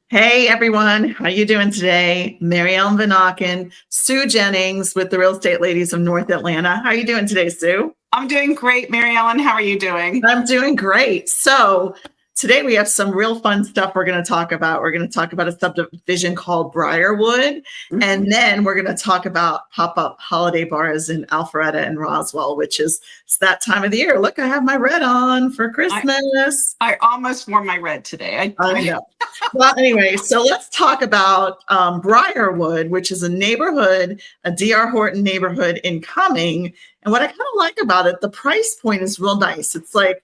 Hey everyone, how you doing today? Mary Ellen Vanaken, Sue Jennings with the Real Estate Ladies of North Atlanta. How are you doing today, Sue? I'm doing great, Mary Ellen. How are you doing? I'm doing great. So today we have some real fun stuff we're going to talk about. We're going to talk about a subdivision called Briarwood, and then we're going to talk about pop-up holiday bars in Alpharetta and Roswell, which is it's that time of the year. Look, I have my red on for Christmas. I almost wore my red today. I know. Well, anyway, so let's talk about Briarwood, which is a neighborhood, a D.R. Horton neighborhood in Cumming. And what I kind of like about it, the price point is real nice. It's like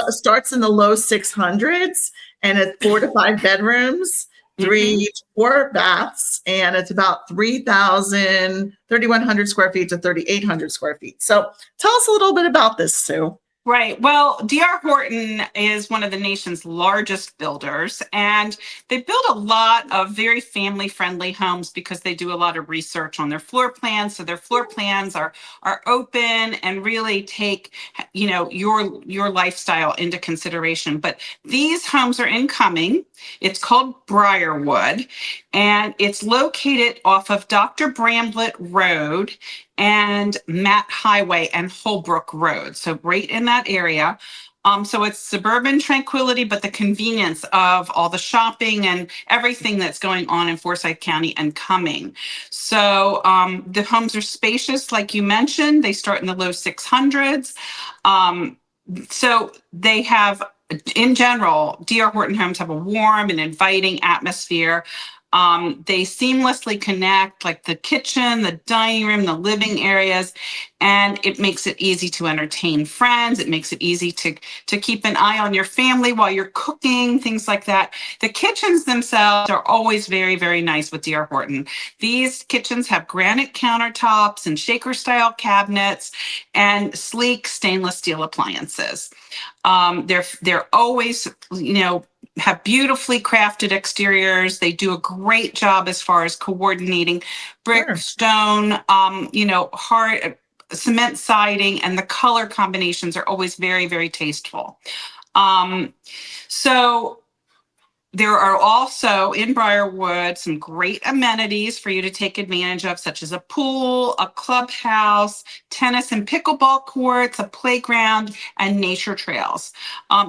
starts in the low 600s, and it's 4 to 5 bedrooms, 3 to 4 baths, and it's about 3,100 square feet to 3,800 square feet. So tell us a little bit about this, Sue. Right. Well, D.R. Horton is one of the nation's largest builders, and they build a lot of very family-friendly homes because they do a lot of research on their floor plans. So their floor plans are open and really take, your lifestyle into consideration. But these homes are in Cumming. It's called Briarwood, and it's located off of Dr. Bramblett Road and Matt Highway and Holbrook Road. So right in that area. So it's suburban tranquility, but the convenience of all the shopping and everything that's going on in Forsyth County and Cumming. So the homes are spacious, like you mentioned. They start in the low 600s. So they have, in general, D.R. Horton homes have a warm and inviting atmosphere. They seamlessly connect, like the kitchen, the dining room, the living areas, and it makes it easy to entertain friends. It makes it easy to keep an eye on your family while you're cooking, things like that. The kitchens themselves are always very, very nice with D.R. Horton. These kitchens have granite countertops and shaker-style cabinets and sleek stainless steel appliances. They're always, have beautifully crafted exteriors. They do a great job as far as coordinating brick, stone, hard cement siding, and the color combinations are always very, very tasteful. So there are also in Briarwood some great amenities for you to take advantage of, such as a pool, a clubhouse, tennis and pickleball courts, a playground, and nature trails.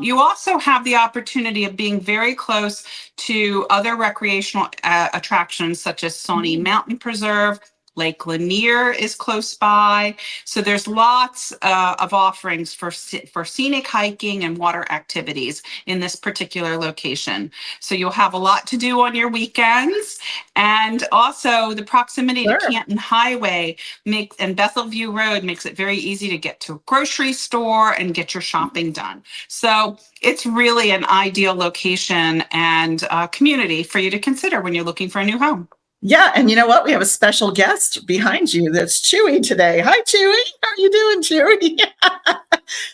You also have the opportunity of being very close to other recreational attractions, such as Sawney Mountain Preserve. Lake Lanier is close by. So there's lots of offerings for scenic hiking and water activities in this particular location. So you'll have a lot to do on your weekends. And also the proximity to Canton Highway and Bethelview Road makes it very easy to get to a grocery store and get your shopping done. So it's really an ideal location and community for you to consider when you're looking for a new home. Yeah, and you know what? We have a special guest behind you. That's Chewy today. Hi, Chewy. How are you doing, Chewy?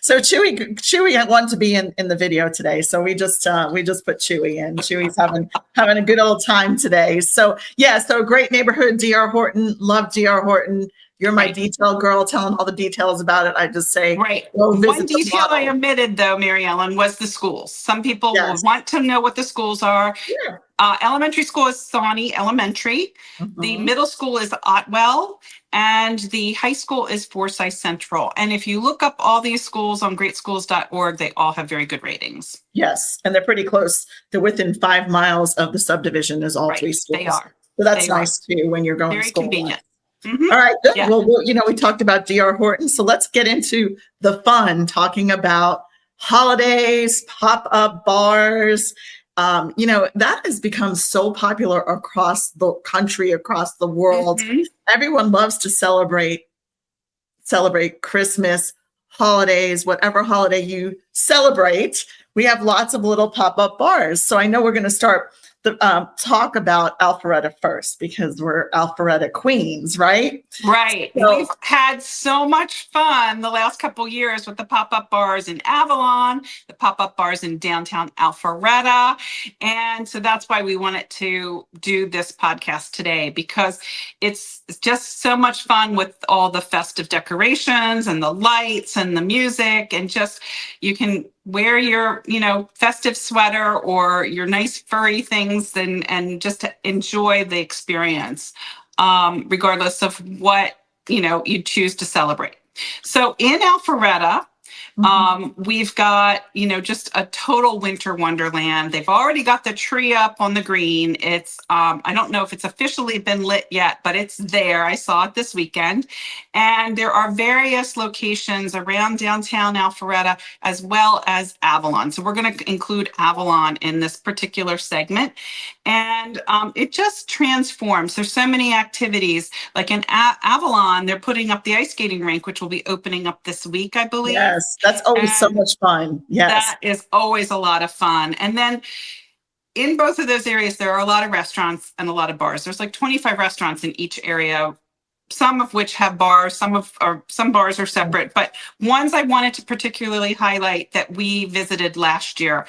So Chewy wanted to be in the video today, so we just put Chewy in. Chewy's having a good old time today. So yeah, so great neighborhood, D.R. Horton. Love D.R. Horton. You're my detail girl, telling all the details about it. I just say, One detail I omitted, though, Mary Ellen, was the schools. Some people will want to know what the schools are. Yeah. Elementary school is Sawney Elementary. The middle school is Otwell, and the high school is Forsyth Central. And if you look up all these schools on greatschools.org, they all have very good ratings. Yes, and they're pretty close. They're within 5 miles of the subdivision is all 3 schools. They are. So that's nice too when you're going very to school. Convenient. All right, good. Yeah. Well, we talked about D.R. Horton, so let's get into the fun, talking about holidays, pop-up bars. That has become so popular across the country, across the world. Everyone loves to celebrate Christmas, holidays, whatever holiday you celebrate. We have lots of little pop-up bars. So I know we're going to start talk about Alpharetta first because we're Alpharetta queens, right? Right. So, we've had so much fun the last couple of years with the pop-up bars in Avalon, the pop-up bars in downtown Alpharetta. And so that's why we wanted to do this podcast today, because it's just so much fun with all the festive decorations and the lights and the music, and just you can wear your, festive sweater or your nice furry thing things and just to enjoy the experience, regardless of what, you choose to celebrate. So in Alpharetta, we've got, just a total winter wonderland. They've already got the tree up on the green. It's, I don't know if it's officially been lit yet, but it's there. I saw it this weekend. And there are various locations around downtown Alpharetta as well as Avalon. So we're going to include Avalon in this particular segment. And it just transforms. There's so many activities. Like in Avalon, they're putting up the ice skating rink, which will be opening up this week, I believe. Yes, that's always so much fun. Yes. That is always a lot of fun. And then in both of those areas, there are a lot of restaurants and a lot of bars. There's like 25 restaurants in each area, some of which have bars, some bars are separate, but ones I wanted to particularly highlight that we visited last year.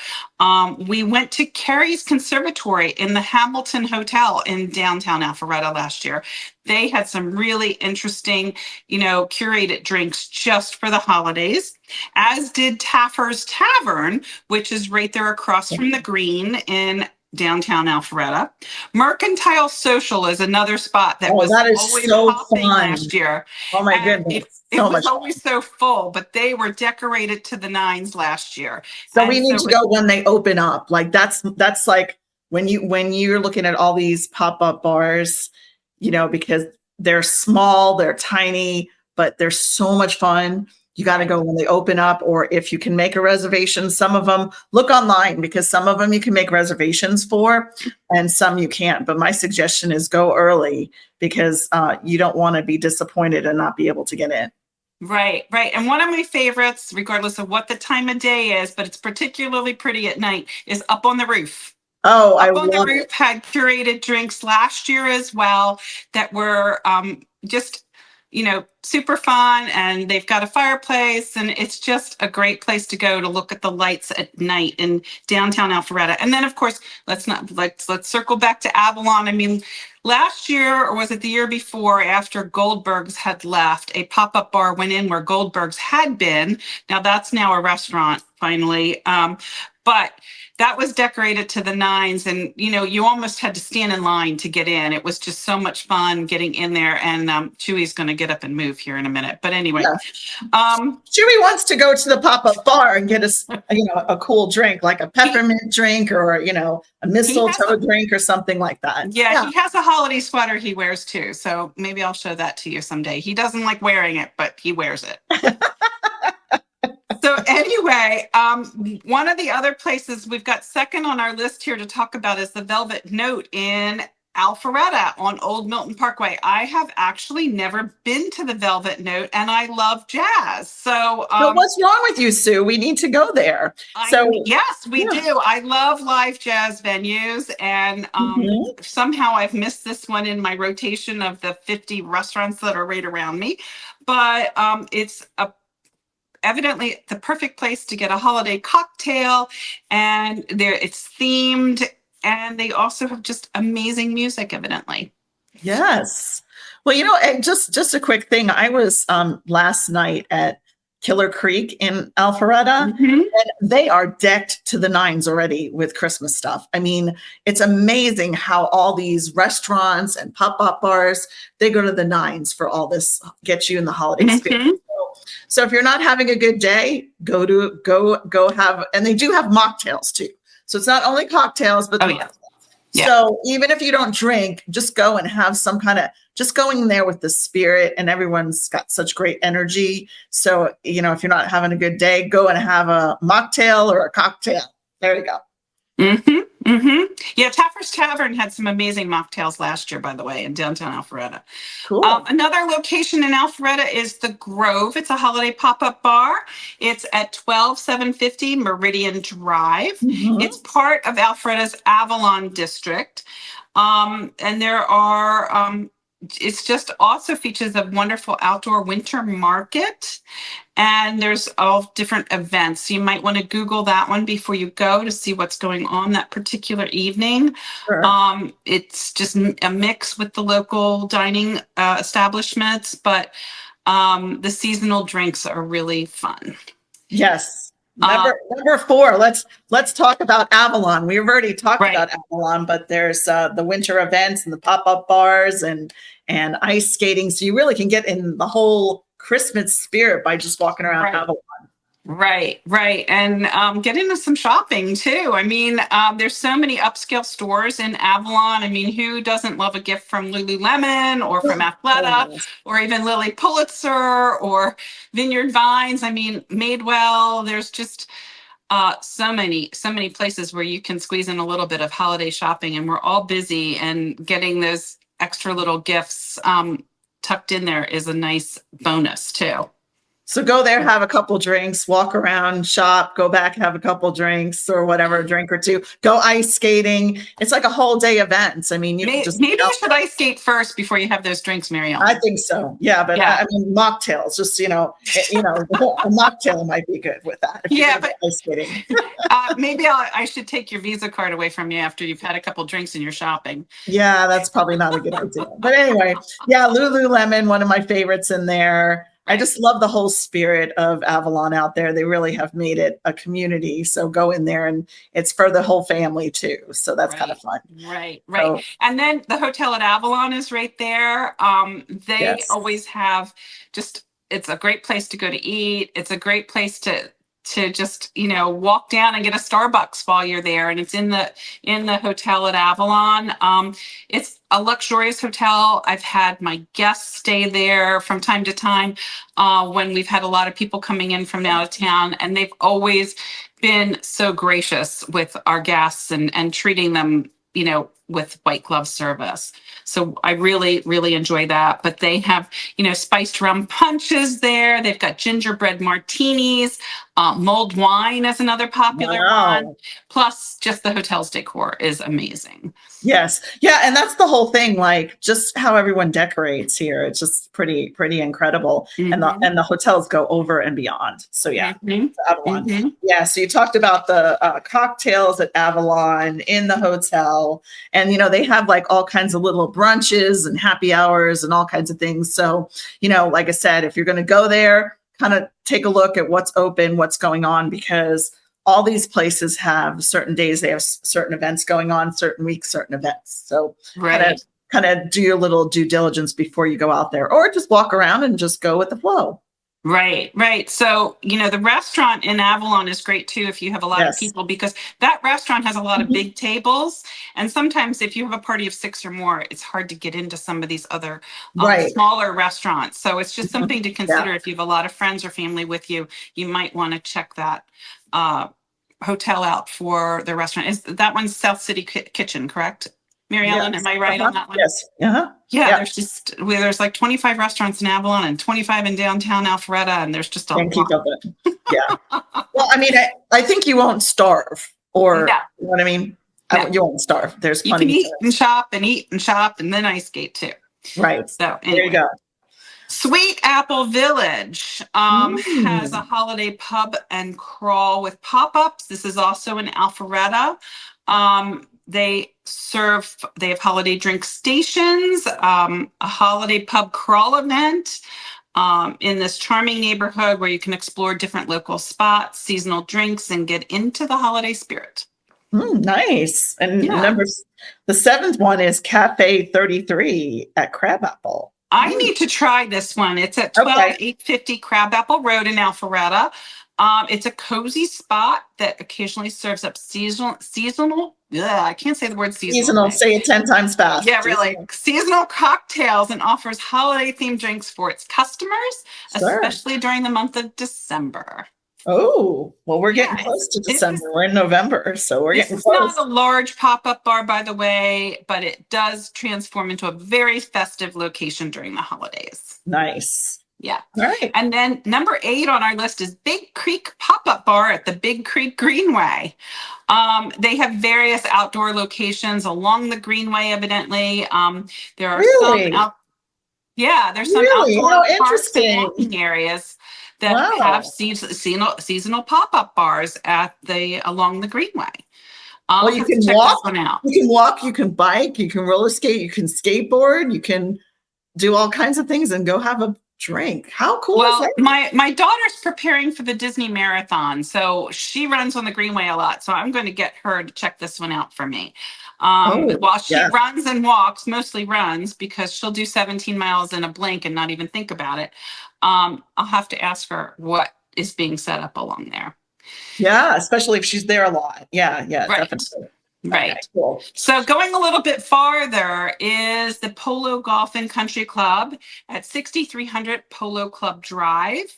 We went to Carrie's Conservatory in the Hamilton Hotel in downtown Alpharetta last year. They had some really interesting, curated drinks just for the holidays, as did Taffer's Tavern, which is right there across from the Green in downtown Alpharetta. Mercantile Social is another spot that was always so popping last year. Oh my goodness. It was always so full, but they were decorated to the nines last year. So we need to go when they open up. Like that's like when you're looking at all these pop-up bars, because they're small, they're tiny, but they're so much fun. You got to go when they open up, or if you can make a reservation. Some of them, look online, because some of them you can make reservations for and some you can't. But my suggestion is go early, because you don't want to be disappointed and not be able to get in. Right. And one of my favorites, regardless of what the time of day is, but it's particularly pretty at night, is Up on the Roof. Oh, Up on the Roof had curated drinks last year as well that were just super fun, and they've got a fireplace, and it's just a great place to go to look at the lights at night in downtown Alpharetta. And then, of course, let's circle back to Avalon. I mean, last year, or was it the year before, after Goldberg's had left, a pop-up bar went in where Goldberg's had been. Now that's now a restaurant finally, but that was decorated to the nines, and you almost had to stand in line to get in. It was just so much fun getting in there. And Chewy's going to get up and move here in a minute. But anyway, Chewy wants to go to the pop-up bar and get a cool drink, like a peppermint drink, or a mistletoe drink or something like that. Yeah, he has a holiday sweater he wears too. So maybe I'll show that to you someday. He doesn't like wearing it, but he wears it. So anyway, one of the other places we've got second on our list here to talk about is the Velvet Note in Alpharetta on Old Milton Parkway. I have actually never been to the Velvet Note, and I love jazz. So what's wrong with you, Sue? We need to go there. Yes, we do. I love live jazz venues, and somehow I've missed this one in my rotation of the 50 restaurants that are right around me. But it's evidently the perfect place to get a holiday cocktail, and it's themed, and they also have just amazing music, evidently. Yes. Well, and just a quick thing. I was last night at Killer Creek in Alpharetta, and they are decked to the nines already with Christmas stuff. I mean, it's amazing how all these restaurants and pop-up bars, they go to the nines for all this, get you in the holiday spirit. So if you're not having a good day, go have, and they do have mocktails too. So it's not only cocktails, but So even if you don't drink, just go and have some kind of, just going there with the spirit, and everyone's got such great energy. So, if you're not having a good day, go and have a mocktail or a cocktail. There you go. Yeah, Taffer's Tavern had some amazing mocktails last year, by the way, in downtown Alpharetta. Cool. Another location in Alpharetta is the Grove. It's a holiday pop-up bar. It's at 12750 Meridian Drive. It's part of Alpharetta's Avalon district. And there are it's just also features a wonderful outdoor winter market, and there's all different events. So you might want to Google that one before you go to see what's going on that particular evening. Sure. It's just a mix with the local dining establishments, but the seasonal drinks are really fun. Yes. Number four. Let's talk about Avalon. We've already talked Right. about Avalon, but there's the winter events and the pop-up bars and ice skating. So you really can get in the whole Christmas spirit by just walking around Right. Avalon. Right. And get into some shopping too. I mean, there's so many upscale stores in Avalon. I mean, who doesn't love a gift from Lululemon or from Athleta or even Lily Pulitzer or Vineyard Vines? I mean, Madewell. There's just so many places where you can squeeze in a little bit of holiday shopping, and we're all busy, and getting those extra little gifts tucked in there is a nice bonus too. So go there, have a couple drinks, walk around, shop, go back, have a couple drinks or whatever, a drink or two, go ice skating. It's like a whole day event. I mean, you can just maybe you should ice skate first before you have those drinks, Mary Ellen. I think so. Yeah, but I mean, mocktails, just a mocktail might be good with that. Yeah, but ice skating. Maybe I should take your Visa card away from you after you've had a couple drinks and you're shopping. Yeah, that's probably not a good idea. But anyway, yeah, Lululemon, one of my favorites in there. I just love the whole spirit of Avalon out there. They really have made it a community. So go in there, and it's for the whole family too. So that's kind of fun. Right. So, and then the hotel at Avalon is right there. They always have it's a great place to go to eat. It's a great place to just, walk down and get a Starbucks while you're there. And it's in the hotel at Avalon. It's a luxurious hotel. I've had my guests stay there from time to time when we've had a lot of people coming in from out of town, and they've always been so gracious with our guests and treating them, with white glove service. So I really, really enjoy that. But they have, spiced rum punches there. They've got gingerbread martinis. Mulled wine is another popular one. Plus, just the hotel's decor is amazing. Yes. Yeah. And that's the whole thing. Like, just how everyone decorates here. It's just pretty incredible. Mm-hmm. And the hotels go over and beyond. So yeah. Mm-hmm. Avalon. Mm-hmm. Yeah. So you talked about the cocktails at Avalon in the hotel, and they have like all kinds of little brunches and happy hours and all kinds of things. So, like I said, if you're going to go there, kind of take a look at what's open, what's going on, because all these places have certain days, they have certain events going on, certain weeks, certain events. So kind of do your little due diligence before you go out there, or just walk around and just go with the flow. Right. So, the restaurant in Avalon is great too if you have a lot of people, because that restaurant has a lot of big tables. And sometimes if you have a party of 6 or more, it's hard to get into some of these other smaller restaurants. So it's just something to consider. If you have a lot of friends or family with you, you might want to check that hotel out for the restaurant. Is that one's South City Kitchen, correct? Mary Ellen, am I right on that one? Yes. Yeah, there's like 25 restaurants in Avalon and 25 in downtown Alpharetta, and there's just a lot. Yeah. Well, I mean, I think you won't starve, or you know what I mean? You won't starve. There's plenty. You can eat and shop, and then ice skate too. Right. So anyway. There you go. Sweet Apple Village has a holiday pub and crawl with pop-ups. This is also in Alpharetta. They have holiday drink stations, a holiday pub crawl event in this charming neighborhood where you can explore different local spots, seasonal drinks, and get into the holiday spirit. Nice. And the 7th one is Cafe 33 at Crabapple. I need to try this one. It's at 12850 Crabapple Road in Alpharetta. It's a cozy spot that occasionally serves up seasonal. I can't say the word seasonal. Say it 10 times fast. Yeah, really. Seasonal cocktails, and offers holiday-themed drinks for its customers, especially during the month of December. Oh, well, we're getting close to December. We're in November, so we're getting close. It's not a large pop-up bar, by the way, but it does transform into a very festive location during the holidays. Nice. Yeah. All right. And then number 8 on our list is Big Creek Pop-Up Bar at the Big Creek Greenway. They have various outdoor locations along the Greenway, evidently. There are some outdoor parks and walking areas that have seasonal pop-up bars along the Greenway. Well, you can walk, you can bike, you can roller skate, you can skateboard, you can do all kinds of things and go have a drink. How cool is Well, that? my daughter's preparing for the Disney Marathon, so she runs on the Greenway a lot. So I'm going to get her to check this one out for me. Oh, While she yeah. runs and walks, mostly runs because she'll do 17 miles in a blink and not even think about it. I'll have to ask her what is being set up along there. Yeah, especially if she's there a lot. Yeah, yeah, Right. definitely. Okay, Right. cool. So going a little bit farther is the Polo Golf and Country Club at 6300 Polo Club Drive.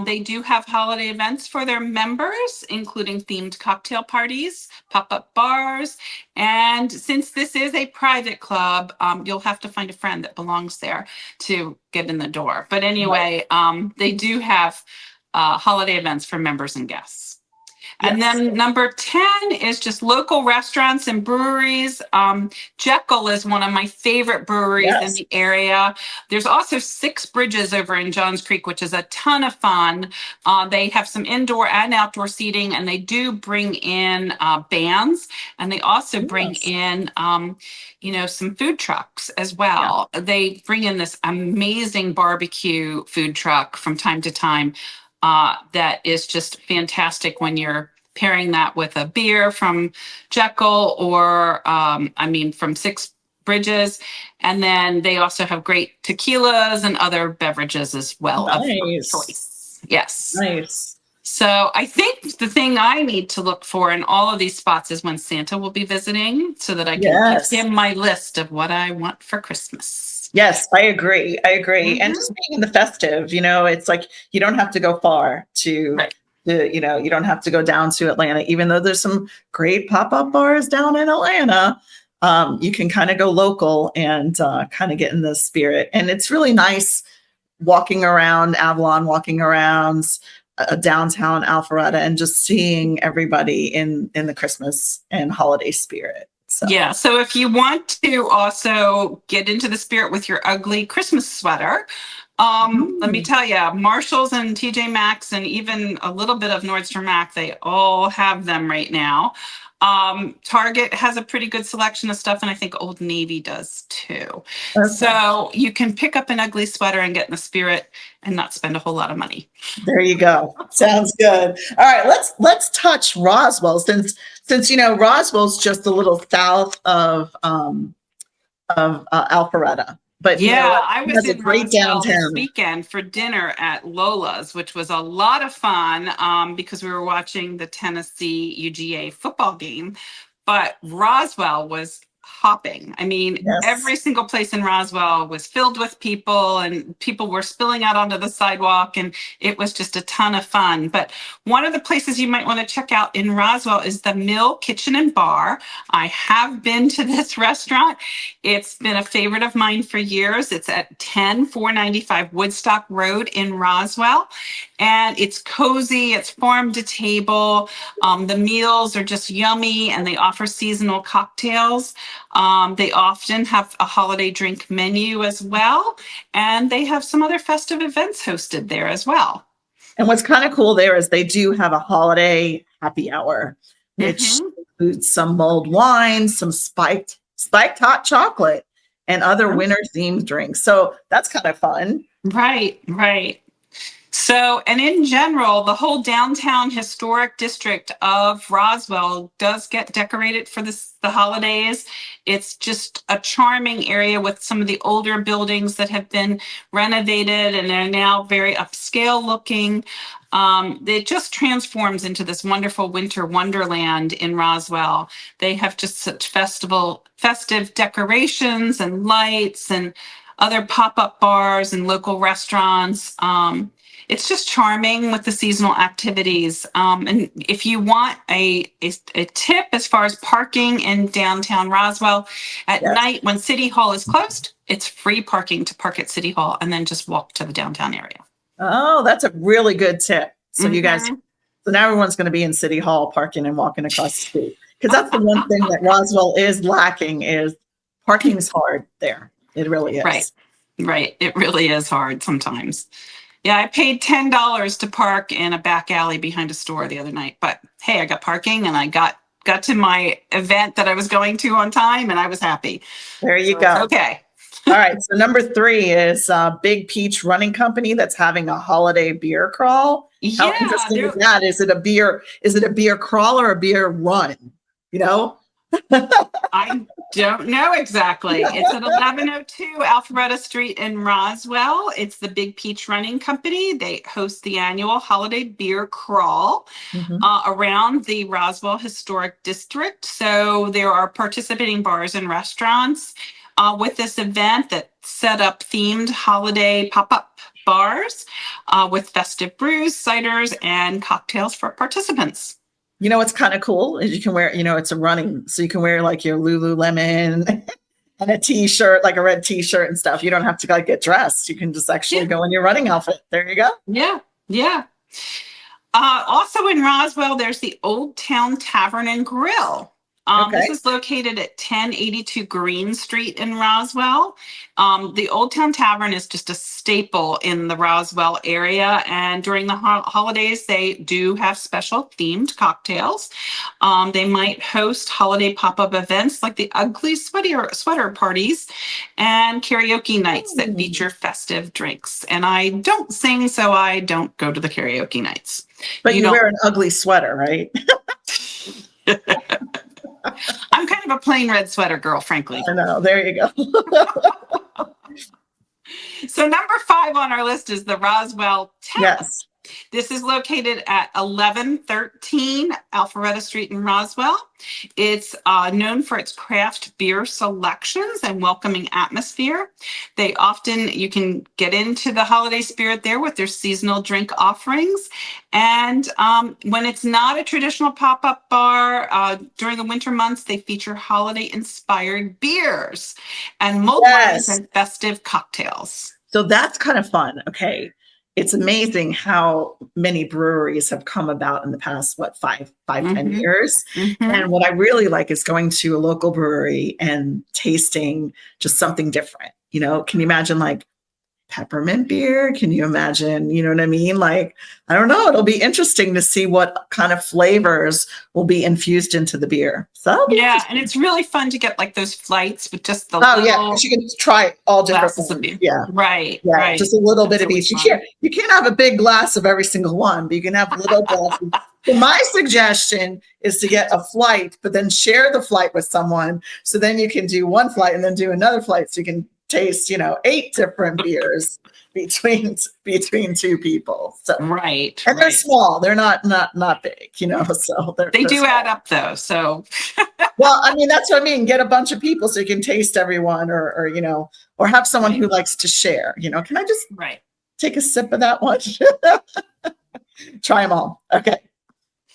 They do have holiday events for their members, including themed cocktail parties, pop-up bars. And since this is a private club, you'll have to find a friend that belongs there to get in the door. But anyway, they do have holiday events for members and guests. And Yes. then number 10 is just local restaurants and breweries. Jekyll is one of my favorite breweries in Yes. the area. There's also Six Bridges over in Johns Creek, which is a ton of fun. They have some indoor and outdoor seating, and they do bring in bands, and they also bring Yes. in, some food trucks as Yeah. well. They bring in this amazing barbecue food truck from time to time that is just fantastic when you're pairing that with a beer from Jekyll or, from Six Bridges. And then they also have great tequilas and other beverages as well of your Nice. choice. Yes. Nice. So I think the thing I need to look for in all of these spots is when Santa will be visiting so that I can Yes. give him my list of what I want for Christmas. Yes, I agree. I agree. And Mhm. just being in the festive, it's like you don't have to go far Right. you don't have to go down to Atlanta, even though there's some great pop-up bars down in Atlanta. You can kind of go local and kind of get in the spirit. And it's really nice walking around Avalon, walking around downtown Alpharetta, and just seeing everybody in the Christmas and holiday spirit. So Yeah. So if you want to also get into the spirit with your ugly Christmas sweater, let me tell you, Marshalls and TJ Maxx and even a little bit of Nordstrom Rack, they all have them right now. Target has a pretty good selection of stuff, and I think Old Navy does too. okay. So you can pick up an ugly sweater and get in the spirit and not spend a whole lot of money. There you go. Sounds good. All right, let's touch Roswell since Roswell's just a little south of Alpharetta. But I it was has a in great Roswell this downtown. weekend for dinner at Lola's, which was a lot of fun because we were watching the Tennessee UGA football game. But Roswell was hopping. I mean, Yes. every single place in Roswell was filled with people, and people were spilling out onto the sidewalk, and it was just a ton of fun. But one of the places you might want to check out in Roswell is the Mill Kitchen and Bar. I have been to this restaurant. It's been a favorite of mine for years. It's at 10495 Woodstock Road in Roswell. And it's cozy, it's farm to table. The meals are just yummy, and they offer seasonal cocktails. They often have a holiday drink menu as well. And they have some other festive events hosted there as well. And what's kind of cool there is they do have a holiday happy hour, which includes some mulled wine, some spiked hot chocolate, and other winter themed drinks. So that's kind of fun. Right, right. So, and in general, the whole downtown historic district of Roswell does get decorated for the holidays. It's just a charming area with some of the older buildings that have been renovated and are now very upscale looking. It just transforms into this wonderful winter wonderland in Roswell. They have just such festive decorations and lights and other pop-up bars and local restaurants. It's just charming with the seasonal activities. And if you want a tip as far as parking in downtown Roswell, at night when City Hall is closed, it's free parking to park at City Hall and then just walk to the downtown area. Oh, that's a really good tip. So you guys, so now everyone's going to be in City Hall parking and walking across the street. Because that's the one thing that Roswell is lacking is parking is hard there. It really is. Right. It really is hard sometimes. Yeah, I paid $10 to park in a back alley behind a store the other night. But hey, I got parking and I got to my event that I was going to on time, and I was happy. There you go. Okay. All right. So number 3 is Big Peach Running Company that's having a holiday beer crawl. How Yeah, interesting is that? Is it a beer? Is it a beer crawl or a beer run? You know? I don't know exactly. It's at 1102 Alpharetta Street in Roswell. It's the Big Peach Running Company. They host the annual holiday beer crawl Mhm. around the Roswell Historic District. So there are participating bars and restaurants with this event that set up themed holiday pop-up bars with festive brews, ciders, and cocktails for participants. You know what's kind of cool is you can wear, it's a running, so you can wear like your Lululemon and a t-shirt, like a red t-shirt and stuff. You don't have to like get dressed. You can just actually Yeah, go in your running outfit. There you go. yeah, yeah. Also in Roswell, there's the Old Town Tavern and Grill. This Okay. is located at 1082 Green Street in Roswell. The Old Town Tavern is just a staple in the Roswell area, and during the holidays, they do have special themed cocktails. They might host holiday pop-up events like the Ugly Sweater parties and karaoke nights that Hmm. feature festive drinks. And I don't sing, so I don't go to the karaoke nights. But You you don't. wear an ugly sweater, right? I'm kind of a plain red sweater girl, frankly. I know. There you go. So number 5 on our list is the Roswell Tap. Yes. This is located at 1113 Alpharetta Street in Roswell. It's known for its craft beer selections and welcoming atmosphere. You can get into the holiday spirit there with their seasonal drink offerings. And when it's not a traditional pop-up bar, during the winter months, they feature holiday-inspired beers and mulled wines Yes. and festive cocktails. So that's kind of fun. Okay. It's amazing how many breweries have come about in the past, what, 10 Mm-hmm. years. Mm-hmm. And what I really like is going to a local brewery and tasting just something different. Can you imagine like peppermint beer? Can you imagine, you know what I mean? Like, I don't know. It'll be interesting to see what kind of flavors will be infused into the beer. So that'll be Yeah, and interesting. it's really fun to get like those flights with just the Oh yeah, because little you can try all different glasses of ones. beer. Yeah. Right, Yeah, right. just a little bit That's of really each. fun. You can't have a big glass of every single one, but you can have little glasses. So my suggestion is to get a flight, but then share the flight with someone. So then you can do one flight and then do another flight. So you can taste, 8 different beers between 2 people. So Right, and they're right. small. They're not big, so They they're do small. add up though. So Well, I mean, that's what I mean. Get a bunch of people so you can taste everyone or have someone right, who likes to share. Can I just right. take a sip of that one? Try them all. Okay.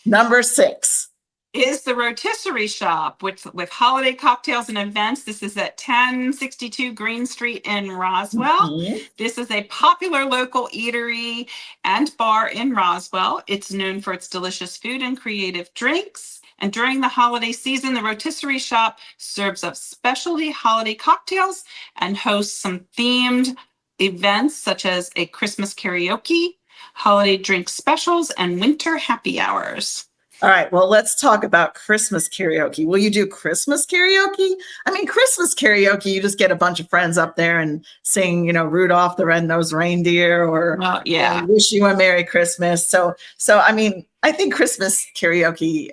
Number 6. Is the rotisserie shop with holiday cocktails and events. This is at 1062 Green Street in Roswell. Mhm. This is a popular local eatery and bar in Roswell. It's known for its delicious food and creative drinks. And during the holiday season, the rotisserie shop serves up specialty holiday cocktails and hosts some themed events such as a Christmas karaoke, holiday drink specials, and winter happy hours. All right. Well, let's talk about Christmas karaoke. Will you do Christmas karaoke? I mean, Christmas karaoke, you just get a bunch of friends up there and sing, Rudolph the Red-Nosed Reindeer or Well, yeah. Wish You a Merry Christmas. So I mean, I think Christmas karaoke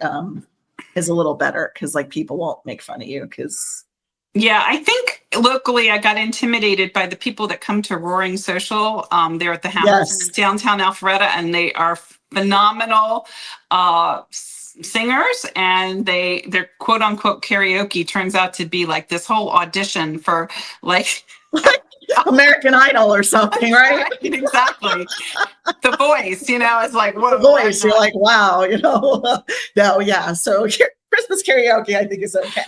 is a little better because like people won't make fun of you because Yeah, I think locally I got intimidated by the people that come to Roaring Social. They're at the Hamilton in yes. downtown Alpharetta, and they are phenomenal singers. And their quote unquote karaoke turns out to be like this whole audition for like Like American Idol or something, right? exactly the voice. Is like The what voice, you're like, wow, no, yeah. So Christmas karaoke, I think is okay.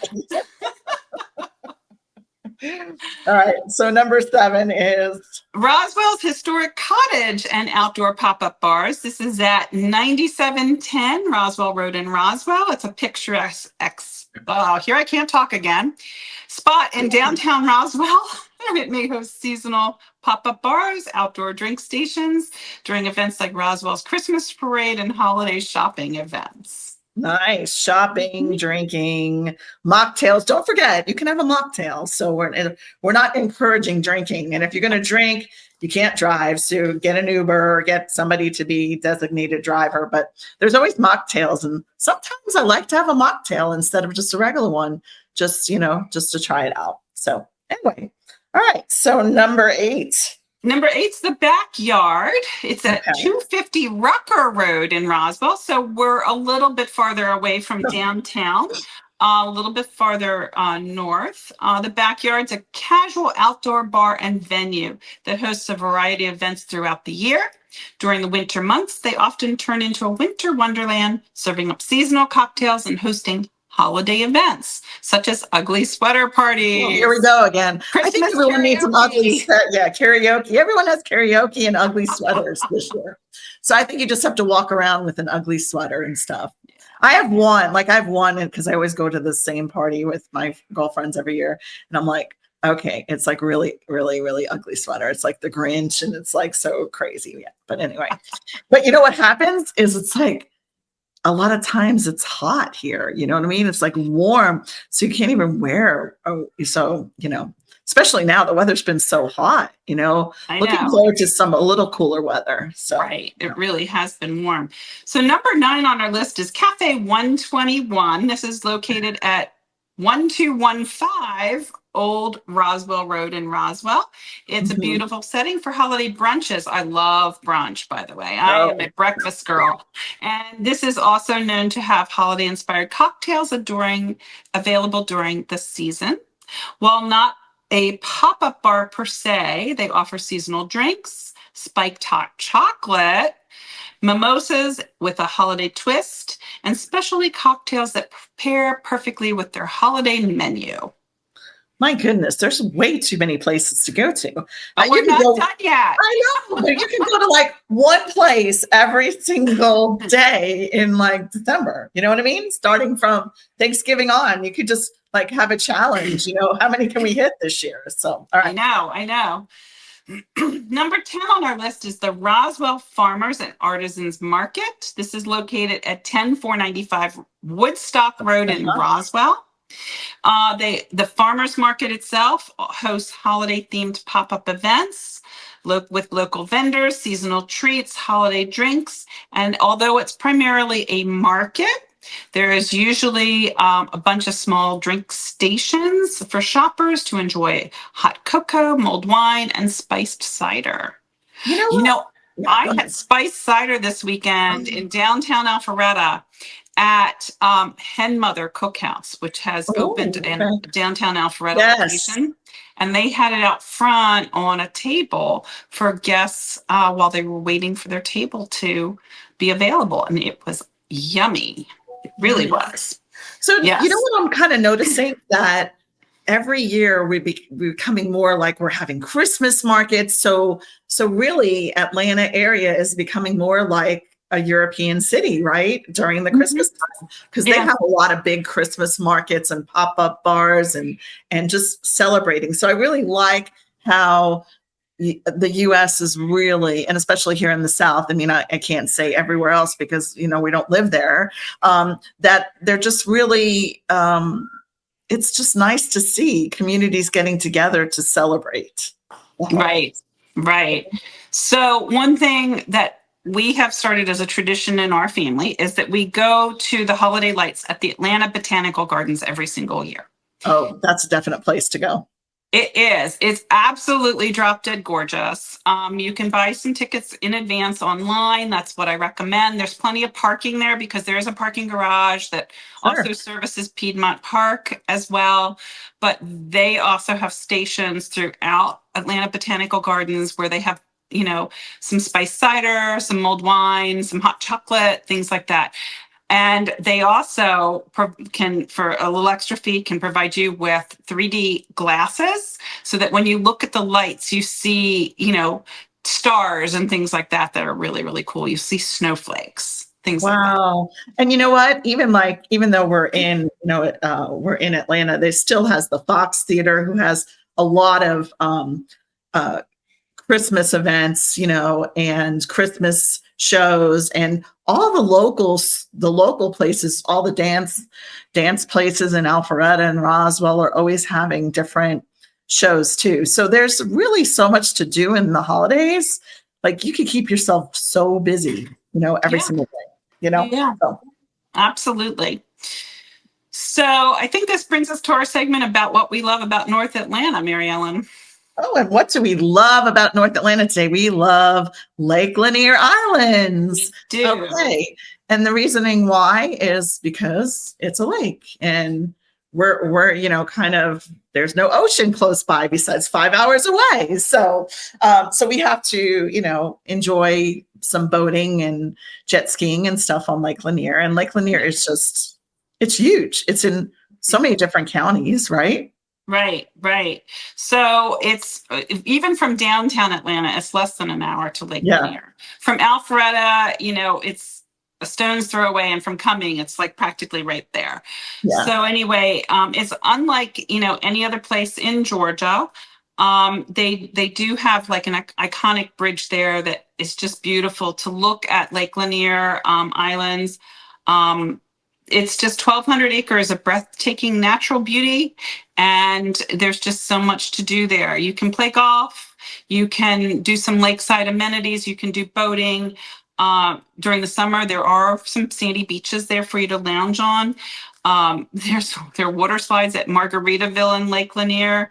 All right. So number 7 is Roswell's Historic Cottage and Outdoor Pop-Up Bars. This is at 9710 Roswell Road in Roswell. It's a picturesque, here I can't talk again, spot in downtown Roswell. It may host seasonal pop-up bars, outdoor drink stations during events like Roswell's Christmas parade and holiday shopping events. Nice. Shopping, drinking, mocktails. Don't forget, you can have a mocktail. So we're not encouraging drinking. And if you're going to drink, you can't drive. So get an Uber or get somebody to be designated driver. But there's always mocktails. And sometimes I like to have a mocktail instead of just a regular one, just, just to try it out. So anyway, all right. So number 8. Number 8's the backyard. It's at Okay. 250 Rucker Road in Roswell. So we're a little bit farther away from downtown, a little bit farther north. The backyard's a casual outdoor bar and venue that hosts a variety of events throughout the year. During the winter months, they often turn into a winter wonderland, serving up seasonal cocktails and hosting holiday events such as ugly sweater parties. Well, here we go again. I think everyone needs some ugly karaoke. Everyone has karaoke and ugly sweaters this year. So I think you just have to walk around with an ugly sweater and stuff. I have one because I always go to the same party with my girlfriends every year. And I'm like, okay, it's like really, really, really ugly sweater. It's like the Grinch and it's like so crazy. Yeah. But anyway, but you know what happens is it's like, a lot of times it's hot here. You know what I mean? It's like warm. So you can't even wear. So, especially now the weather's been so hot, looking forward to a little cooler weather. So, right. It really has been warm. So number 9 on our list is Cafe 121. This is located at 1215 Old Roswell Road in Roswell. It's a beautiful setting for holiday brunches. I love brunch, by the way. I am a breakfast girl. And this is also known to have holiday-inspired cocktails available during the season. While not a pop-up bar per se, they offer seasonal drinks, spiked hot chocolate, mimosas with a holiday twist, and specialty cocktails that pair perfectly with their holiday menu. My goodness, there's way too many places to go to. We're not done yet. I know, but you can go to like one place every single day in like December. You know what I mean? Starting from Thanksgiving on, you could just like have a challenge. How many can we hit this year? So, all right. I know. Number 10 on our list is the Roswell Farmers and Artisans Market. This is located at 10495 Woodstock Road in Roswell. The farmers market itself hosts holiday-themed pop-up events with local vendors, seasonal treats, holiday drinks, and although it's primarily a market, there is usually a bunch of small drink stations for shoppers to enjoy hot cocoa, mulled wine, and spiced cider. I had spiced cider this weekend in downtown Alpharetta at Hen Mother Cookhouse, which has opened in downtown Alpharetta location. And they had it out front on a table for guests while they were waiting for their table to be available. And it was yummy. It really was. So, you know what I'm kind of noticing? That every year we're becoming more like we're having Christmas markets. So really Atlanta area is becoming more like a European city, right? During the Christmas time, because they have a lot of big Christmas markets and pop-up bars and just celebrating. So I really like how the U.S. is really, and especially here in the South, I mean, I can't say everywhere else because, we don't live there, that they're just really, it's just nice to see communities getting together to celebrate. Right. So one thing that we have started as a tradition in our family is that we go to the holiday lights at the Atlanta Botanical Gardens every single year. Oh, that's a definite place to go. It is. It's absolutely drop dead gorgeous. You can buy some tickets in advance online. That's what I recommend. There's plenty of parking there because there is a parking garage that also services Piedmont Park as well. But they also have stations throughout Atlanta Botanical Gardens where they have, some spiced cider, some mulled wine, some hot chocolate, things like that. And they also can, for a little extra fee, can provide you with 3D glasses so that when you look at the lights, you see, stars and things like that are really, really cool. You see snowflakes, things like that. Wow. And you know what? Even though we're in, we're in Atlanta, they still has the Fox Theater, who has a lot of Christmas events, and Christmas shows, and all the local places, all the dance places in Alpharetta and Roswell are always having different shows too. So there's really so much to do in the holidays. Like you could keep yourself so busy, every single day, Yeah, So. absolutely. So I think this brings us to our segment about what we love about North Atlanta, Mary Ellen. Oh, and what do we love about North Atlanta today? We love Lake Lanier Islands. We do. Okay. And the reasoning why is because it's a lake and we're kind of, there's no ocean close by besides 5 hours away. So we have to, enjoy some boating and jet skiing and stuff on Lake Lanier. And Lake Lanier is it's huge. It's in so many different counties, right? Right. So it's even from downtown Atlanta, it's less than an hour to Lake Lanier. From Alpharetta, it's a stone's throw away, and from Cumming, it's like practically right there. Yeah. So anyway, it's unlike any other place in Georgia. They do have like an iconic bridge there that is just beautiful to look at Lake Lanier Islands. It's just 1,200 acres of breathtaking natural beauty, and there's just so much to do there. You can play golf, you can do some lakeside amenities, you can do boating. During the summer, there are some sandy beaches there for you to lounge on. There are water slides at Margaritaville and Lake Lanier.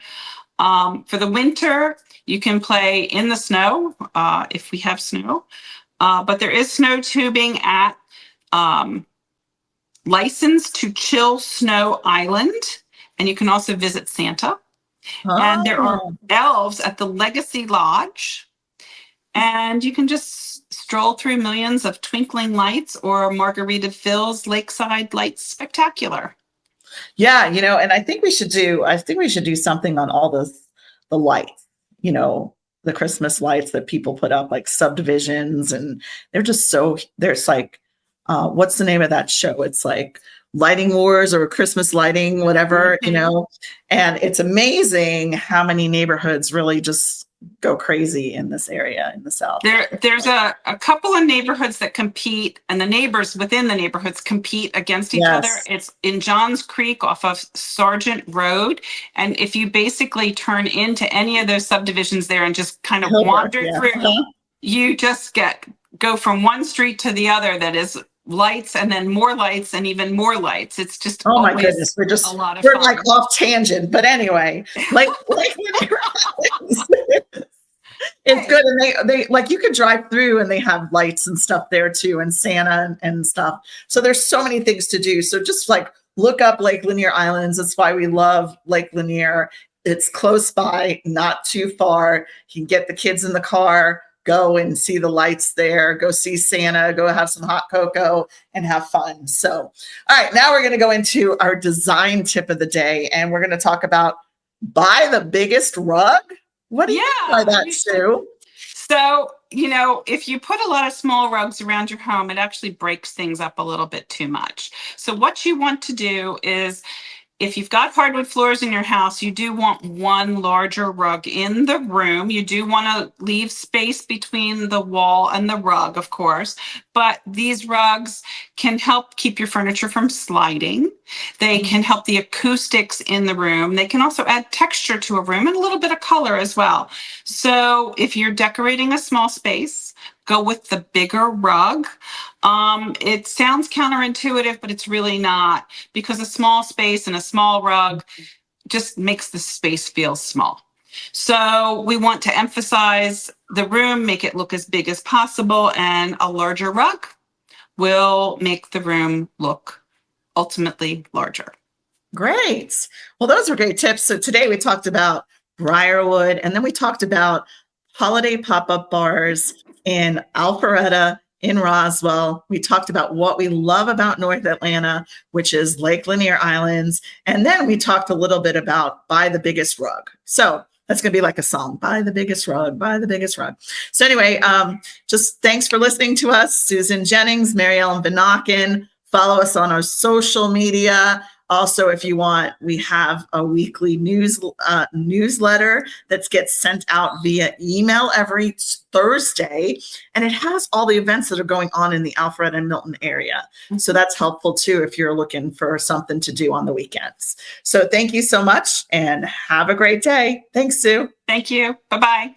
For the winter, you can play in the snow if we have snow, but there is snow tubing at License to Chill Snow Island, and you can also visit Santa. Oh. And there are elves at the Legacy Lodge, and you can just stroll through millions of twinkling lights or Margaritaville's Lakeside Lights Spectacular. Yeah, and I think we should do something on all the lights, the Christmas lights that people put up, like subdivisions, and there's like, what's the name of that show? It's like Lighting Wars or Christmas Lighting, whatever, and it's amazing how many neighborhoods really just go crazy in this area in the South. There's a couple of neighborhoods that compete, and the neighbors within the neighborhoods compete against each other. It's in Johns Creek off of Sargent Road. And if you basically turn into any of those subdivisions there and just kind of wander through, you just go from one street to the other that is lights and then more lights and even more lights. It's just my goodness, we're fun. Like off tangent, but anyway, like it's good. And they like, you could drive through and they have lights and stuff there too, and Santa and stuff. So there's so many things to do. So just like look up Lake Lanier Islands. That's why we love Lake Lanier. It's close by, not too far. You can get the kids in the car, go and see the lights there, go see Santa, go have some hot cocoa and have fun. So, all right, now we're going to go into our design tip of the day, and we're going to talk about buy the biggest rug. What do you mean by that, Sue? So, if you put a lot of small rugs around your home, it actually breaks things up a little bit too much. So what you want to do is, if you've got hardwood floors in your house, you do want one larger rug in the room. You do want to leave space between the wall and the rug, of course, but these rugs can help keep your furniture from sliding. They can help the acoustics in the room. They can also add texture to a room and a little bit of color as well. So if you're decorating a small space, go with the bigger rug. It sounds counterintuitive, but it's really not, because a small space and a small rug just makes the space feel small. So we want to emphasize the room, make it look as big as possible, and a larger rug will make the room look ultimately larger. Great. Well, those were great tips. So today we talked about Briarwood, and then we talked about holiday pop-up bars in Alpharetta, in Roswell. We talked about what we love about North Atlanta, which is Lake Lanier Islands. And then we talked a little bit about buy the biggest rug. So that's going to be like a song, buy the biggest rug, buy the biggest rug. So anyway, just thanks for listening to us. Susan Jennings, Mary Ellen Vanaken. Follow us on our social media. Also, if you want, we have a weekly newsletter that gets sent out via email every Thursday, and it has all the events that are going on in the Alpharetta and Milton area. So that's helpful too if you're looking for something to do on the weekends. So thank you so much and have a great day. Thanks, Sue. Thank you. Bye-bye.